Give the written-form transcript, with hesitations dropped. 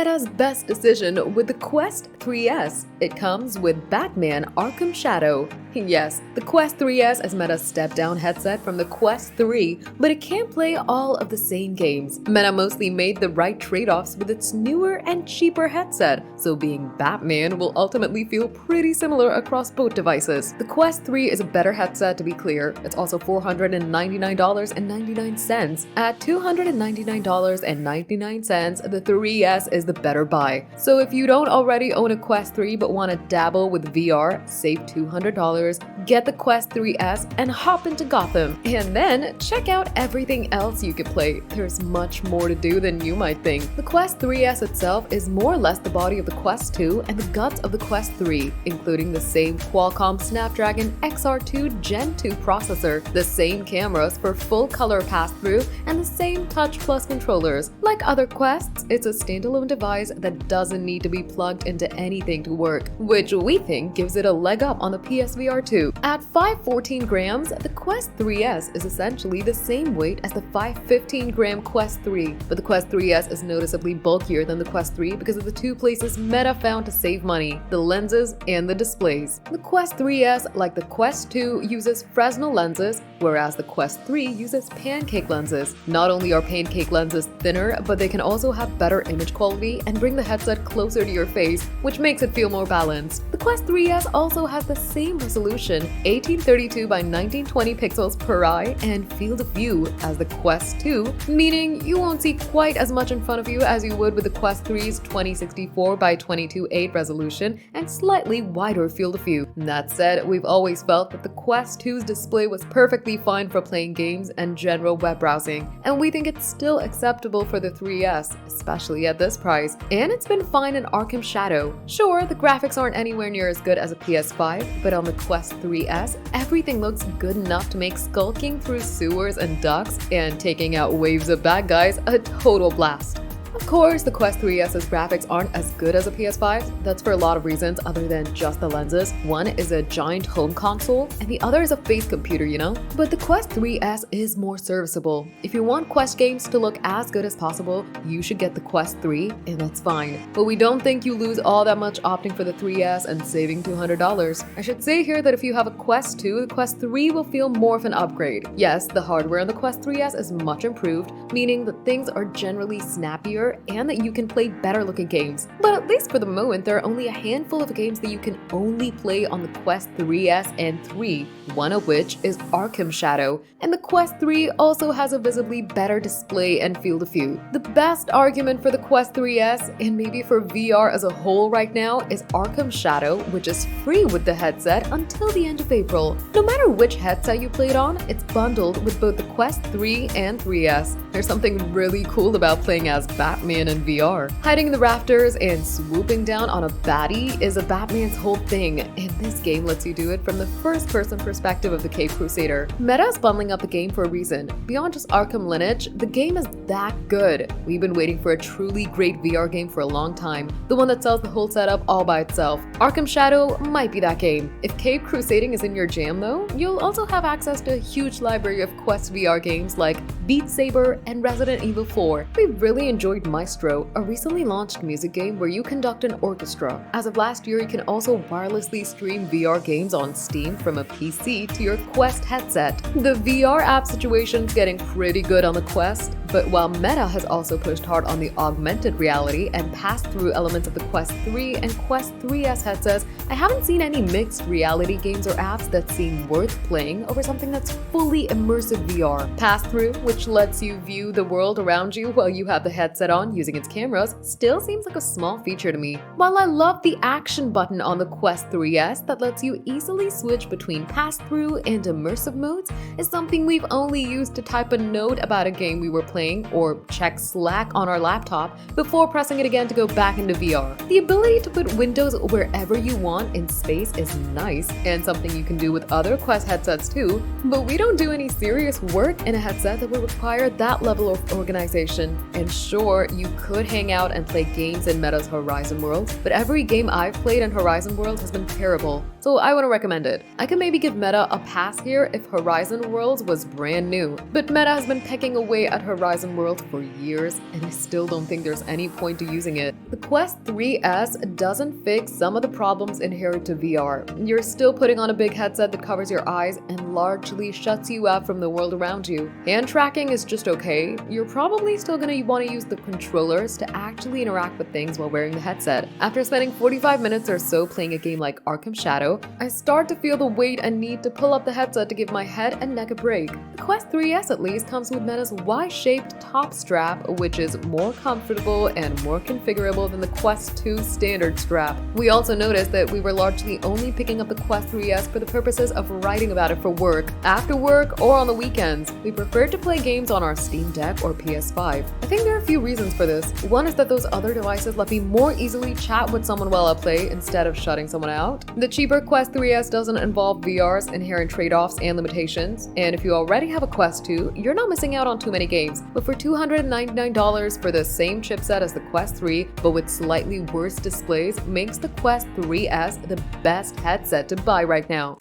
Meta's best decision with the Quest 3S. It comes with Batman Arkham Shadow. Yes, the Quest 3S is Meta's step-down headset from the Quest 3, but it can't play all of the same games. Meta mostly made the right trade-offs with its newer and cheaper headset, so being Batman will ultimately feel pretty similar across both devices. The Quest 3 is a better headset, to be clear. It's also $499.99. At $299.99, the 3S is the better buy. So if you don't already own a Quest 3 but want to dabble with VR, save $200, get the Quest 3S and hop into Gotham. And then check out everything else you can play. There's much more to do than you might think. The Quest 3S itself is more or less the body of the Quest 2 and the guts of the Quest 3, including the same Qualcomm Snapdragon XR2 Gen 2 processor, the same cameras for full color pass-through, and the same Touch Plus controllers. Like other Quests, it's a standalone device that doesn't need to be plugged into anything to work, which we think gives it a leg up on the PSVR 2. At 514 grams, the Quest 3S is essentially the same weight as the 515-gram Quest 3, but the Quest 3S is noticeably bulkier than the Quest 3 because of the two places Meta found to save money: the lenses and the displays. The Quest 3S, like the Quest 2, uses Fresnel lenses, whereas the Quest 3 uses pancake lenses. Not only are pancake lenses thinner, but they can also have better image quality and bring the headset closer to your face, which makes it feel more balanced. The Quest 3S also has the same resolution, 1832 by 1920 pixels per eye, and field of view as the Quest 2, meaning you won't see quite as much in front of you as you would with the Quest 3's 2064 by 22.8 resolution and slightly wider field of view. That said, we've always felt that the Quest 2's display was perfectly fine for playing games and general web browsing, and we think it's still acceptable for the 3S, especially at this price. And it's been fine in Arkham Shadow. Sure, the graphics aren't anywhere near as good as a PS5, but on the Quest 3S, everything looks good enough to make skulking through sewers and ducts and taking out waves of bad guys a total blast. Of course, the Quest 3S's graphics aren't as good as a PS5. That's for a lot of reasons other than just the lenses. One is a giant home console, and the other is a face computer, you know? But the Quest 3S is more serviceable. If you want Quest games to look as good as possible, you should get the Quest 3, and that's fine. But we don't think you lose all that much opting for the 3S and saving $200. I should say here that if you have a Quest 2, the Quest 3 will feel more of an upgrade. Yes, the hardware on the Quest 3S is much improved, meaning that things are generally snappier and that you can play better looking games. But at least for the moment, there are only a handful of games that you can only play on the Quest 3S and 3, one of which is Arkham Shadow, and the Quest 3 also has a visibly better display and field of view. The best argument for the Quest 3S, and maybe for VR as a whole right now, is Arkham Shadow, which is free with the headset until the end of April. No matter which headset you play it on, it's bundled with both the Quest 3 and 3S. There's something really cool about playing as Batman in VR. Hiding in the rafters and swooping down on a baddie is a Batman's whole thing, and this game lets you do it from the first-person perspective of the Cape Crusader. Meta is bundling up the game for a reason. Beyond just Arkham lineage, the game is that good. We've been waiting for a truly great VR game for a long time, the one that sells the whole setup all by itself. Arkham Shadow might be that game. If Cape Crusading is in your jam though, you'll also have access to a huge library of Quest VR games like Beat Saber and Resident Evil 4. We really enjoyed Maestro, a recently launched music game where you conduct an orchestra. As of last year, you can also wirelessly stream VR games on Steam from a PC to your Quest headset. The VR app situation's getting pretty good on the Quest, but while Meta has also pushed hard on the augmented reality and pass-through elements of the Quest 3 and Quest 3S headsets, I haven't seen any mixed reality games or apps that seem worth playing over something that's fully immersive VR. Pass-through, which lets you view the world around you while you have the headset on using its cameras, still seems like a small feature to me. While I love the action button on the Quest 3S that lets you easily switch between pass-through and immersive modes, is something we've only used to type a note about a game we were playing or check Slack on our laptop before pressing it again to go back into VR. The ability to put windows wherever you want in space is nice and something you can do with other Quest headsets too, but we don't do any serious work in a headset that will require that level of organization. And sure, more, you could hang out and play games in Meta's Horizon World, but every game I've played in Horizon World has been terrible, so I wouldn't recommend it. I can maybe give Meta a pass here if Horizon Worlds was brand new, but Meta has been pecking away at Horizon World for years, and I still don't think there's any point to using it. The Quest 3S doesn't fix some of the problems inherent to VR. You're still putting on a big headset that covers your eyes and largely shuts you out from the world around you. Hand tracking is just okay. You're probably still gonna want to use the controllers to actually interact with things while wearing the headset. After spending 45 minutes or so playing a game like Arkham Shadow, I start to feel the weight and need to pull up the headset to give my head and neck a break. The Quest 3S at least comes with Meta's Y-shaped top strap, which is more comfortable and more configurable than the Quest 2 standard strap. We also noticed that we were largely only picking up the Quest 3S for the purposes of writing about it for work, after work, or on the weekends. We preferred to play games on our Steam Deck or PS5. I think there are a few reasons for this. One is that those other devices let me more easily chat with someone while I play instead of shutting someone out. The cheaper Quest 3S doesn't involve VR's inherent trade-offs and limitations, and if you already have a Quest 2, you're not missing out on too many games. But for $299 for the same chipset as the Quest 3, but with slightly worse displays, makes the Quest 3S the best headset to buy right now.